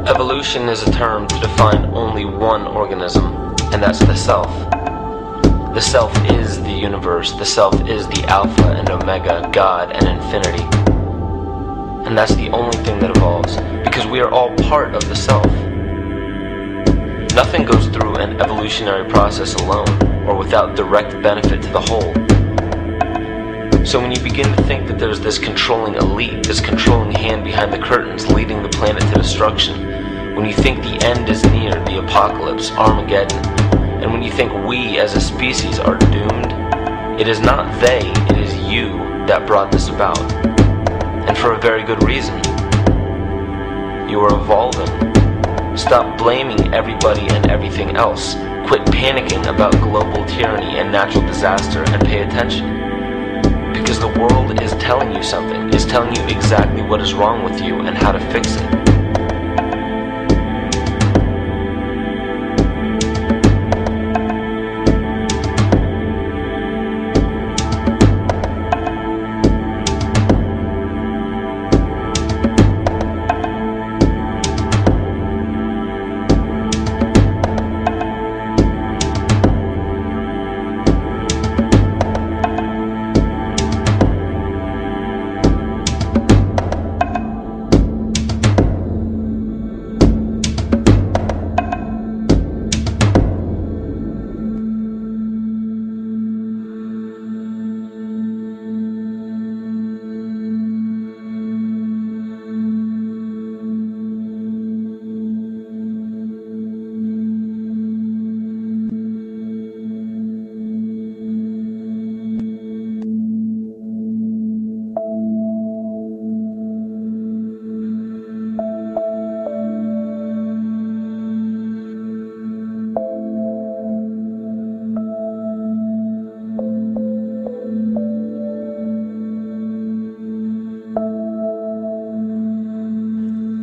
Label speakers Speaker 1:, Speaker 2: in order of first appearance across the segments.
Speaker 1: Evolution is a term to define only one organism, and that's the self. The self is the universe, the self is the Alpha and Omega, God and infinity. And that's the only thing that evolves, because we are all part of the self. Nothing goes through an evolutionary process alone, or without direct benefit to the whole. So when you begin to think that there's this controlling elite, this controlling hand behind the curtains leading the planet to destruction, when you think the end is near, the apocalypse, Armageddon, and when you think we as a species are doomed, it is not they, it is you that brought this about. And for a very good reason. You are evolving. Stop blaming everybody and everything else. Quit panicking about global tyranny and natural disaster and pay attention. Because the world is telling you something, is telling you exactly what is wrong with you and how to fix it.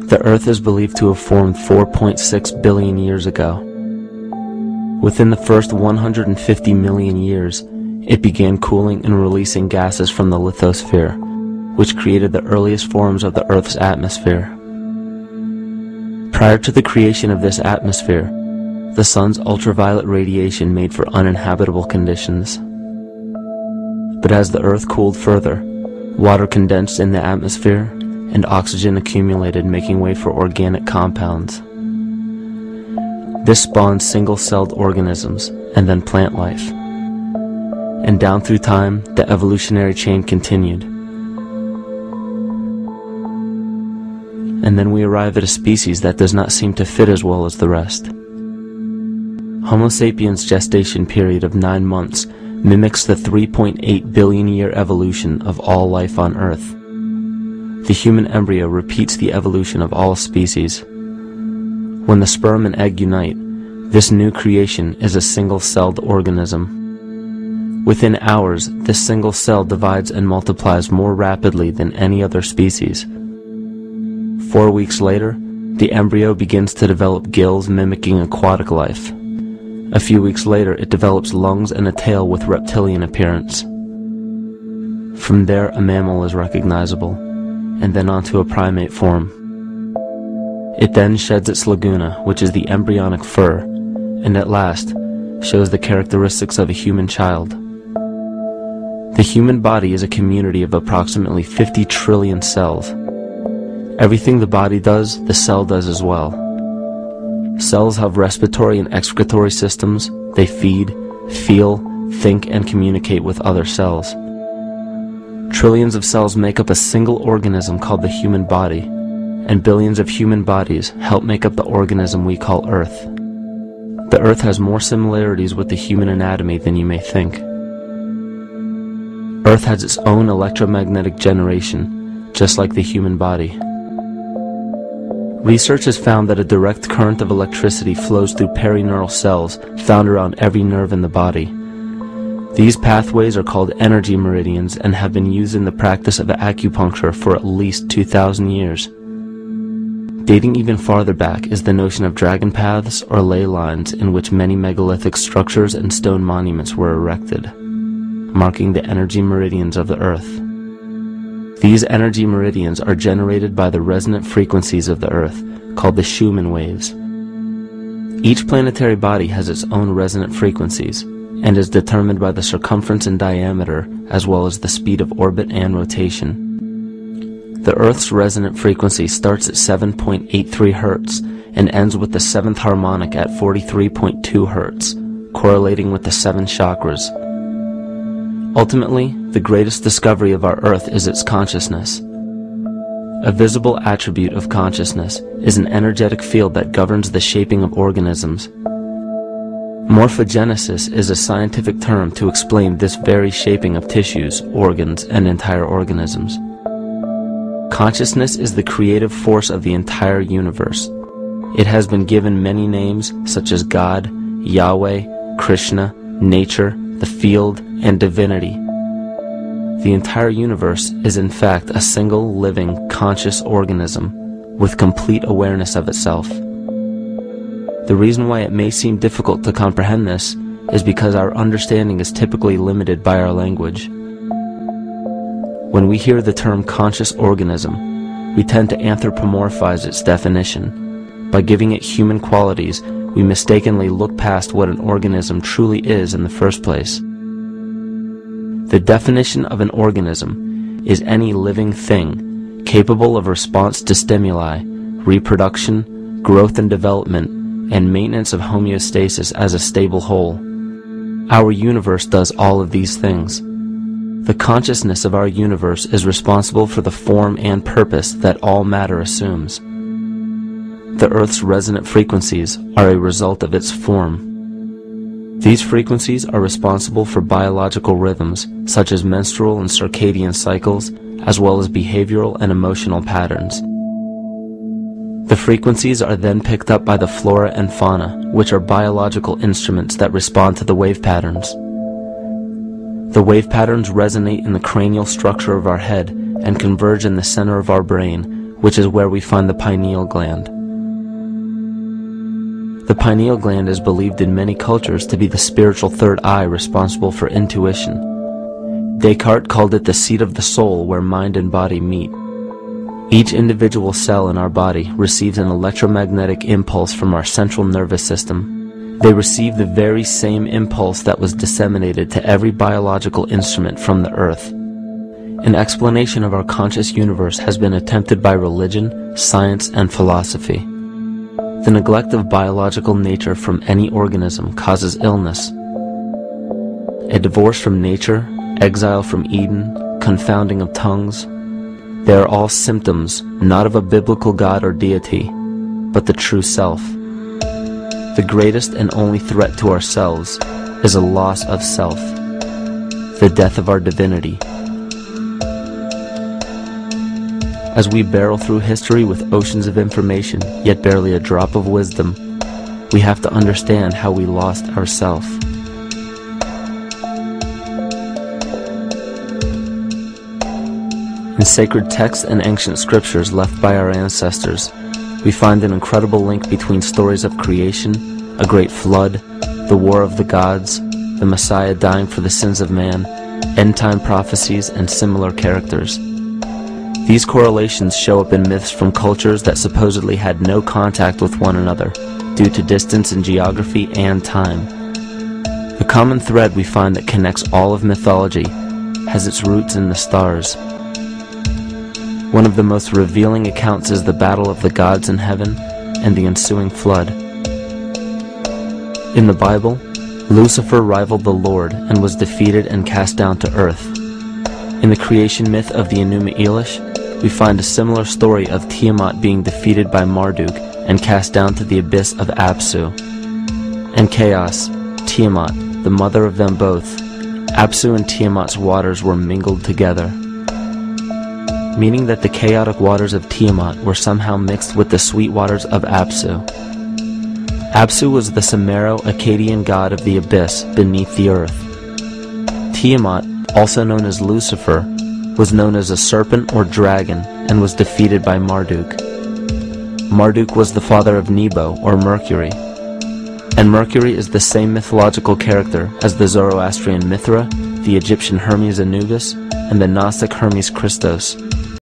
Speaker 2: The Earth is believed to have formed 4.6 billion years ago. Within the first 150 million years, it began cooling and releasing gases from the lithosphere, which created the earliest forms of the Earth's atmosphere. Prior to the creation of this atmosphere, the sun's ultraviolet radiation made for uninhabitable conditions. But as the Earth cooled further, water condensed in the atmosphere, and oxygen accumulated, making way for organic compounds. This spawned single-celled organisms, and then plant life. And down through time, the evolutionary chain continued. And then we arrive at a species that does not seem to fit as well as the rest. Homo sapiens' gestation period of 9 months mimics the 3.8 billion year evolution of all life on Earth. The human embryo repeats the evolution of all species. When the sperm and egg unite, this new creation is a single-celled organism. Within hours, this single cell divides and multiplies more rapidly than any other species. 4 weeks later, the embryo begins to develop gills mimicking aquatic life. A few weeks later, it develops lungs and a tail with reptilian appearance. From there, a mammal is recognizable, and then onto a primate form. It then sheds its laguna, which is the embryonic fur, and at last shows the characteristics of a human child. The human body is a community of approximately 50 trillion cells. Everything the body does, the cell does as well. Cells have respiratory and excretory systems. They feed, feel, think, and communicate with other cells. Trillions of cells make up a single organism called the human body, and billions of human bodies help make up the organism we call Earth. The Earth has more similarities with the human anatomy than you may think. Earth has its own electromagnetic generation, just like the human body. Research has found that a direct current of electricity flows through perineural cells found around every nerve in the body. These pathways are called energy meridians and have been used in the practice of acupuncture for at least 2,000 years. Dating even farther back is the notion of dragon paths or ley lines in which many megalithic structures and stone monuments were erected, marking the energy meridians of the Earth. These energy meridians are generated by the resonant frequencies of the Earth, called the Schumann waves. Each planetary body has its own resonant frequencies, and is determined by the circumference and diameter, as well as the speed of orbit and rotation. The Earth's resonant frequency starts at 7.83 Hz and ends with the 7th harmonic at 43.2 Hz, correlating with the 7 chakras. Ultimately, the greatest discovery of our Earth is its consciousness. A visible attribute of consciousness is an energetic field that governs the shaping of organisms. Morphogenesis is a scientific term to explain this very shaping of tissues, organs, and entire organisms. Consciousness is the creative force of the entire universe. It has been given many names such as God, Yahweh, Krishna, nature, the field, and divinity. The entire universe is in fact a single living, conscious organism with complete awareness of itself. The reason why it may seem difficult to comprehend this is because our understanding is typically limited by our language. When we hear the term conscious organism, we tend to anthropomorphize its definition. By giving it human qualities, we mistakenly look past what an organism truly is in the first place. The definition of an organism is any living thing capable of response to stimuli, reproduction, growth and development, and maintenance of homeostasis as a stable whole. Our universe does all of these things. The consciousness of our universe is responsible for the form and purpose that all matter assumes. The Earth's resonant frequencies are a result of its form. These frequencies are responsible for biological rhythms, such as menstrual and circadian cycles, as well as behavioral and emotional patterns. The frequencies are then picked up by the flora and fauna, which are biological instruments that respond to the wave patterns. The wave patterns resonate in the cranial structure of our head and converge in the center of our brain, which is where we find the pineal gland. The pineal gland is believed in many cultures to be the spiritual third eye responsible for intuition. Descartes called it the seat of the soul where mind and body meet. Each individual cell in our body receives an electromagnetic impulse from our central nervous system. They receive the very same impulse that was disseminated to every biological instrument from the earth. An explanation of our conscious universe has been attempted by religion, science, and philosophy. The neglect of biological nature from any organism causes illness. A divorce from nature, exile from Eden, confounding of tongues, they are all symptoms not of a biblical God or deity, but the true self. The greatest and only threat to ourselves is a loss of self, the death of our divinity. As we barrel through history with oceans of information, yet barely a drop of wisdom, we have to understand how we lost ourself. In sacred texts and ancient scriptures left by our ancestors, we find an incredible link between stories of creation, a great flood, the war of the gods, the Messiah dying for the sins of man, end-time prophecies, and similar characters. These correlations show up in myths from cultures that supposedly had no contact with one another due to distance in geography and time. The common thread we find that connects all of mythology has its roots in the stars. One of the most revealing accounts is the battle of the gods in heaven and the ensuing flood. In the Bible, Lucifer rivaled the Lord and was defeated and cast down to earth. In the creation myth of the Enuma Elish, we find a similar story of Tiamat being defeated by Marduk and cast down to the abyss of Apsu. And chaos, Tiamat, the mother of them both. Apsu and Tiamat's waters were mingled together, meaning that the chaotic waters of Tiamat were somehow mixed with the sweet waters of Apsu. Apsu was the Sumero-Akkadian god of the abyss beneath the earth. Tiamat, also known as Lucifer, was known as a serpent or dragon and was defeated by Marduk. Marduk was the father of Nebo or Mercury, and Mercury is the same mythological character as the Zoroastrian Mithra, the Egyptian Hermes Anubis, and the Gnostic Hermes Christos,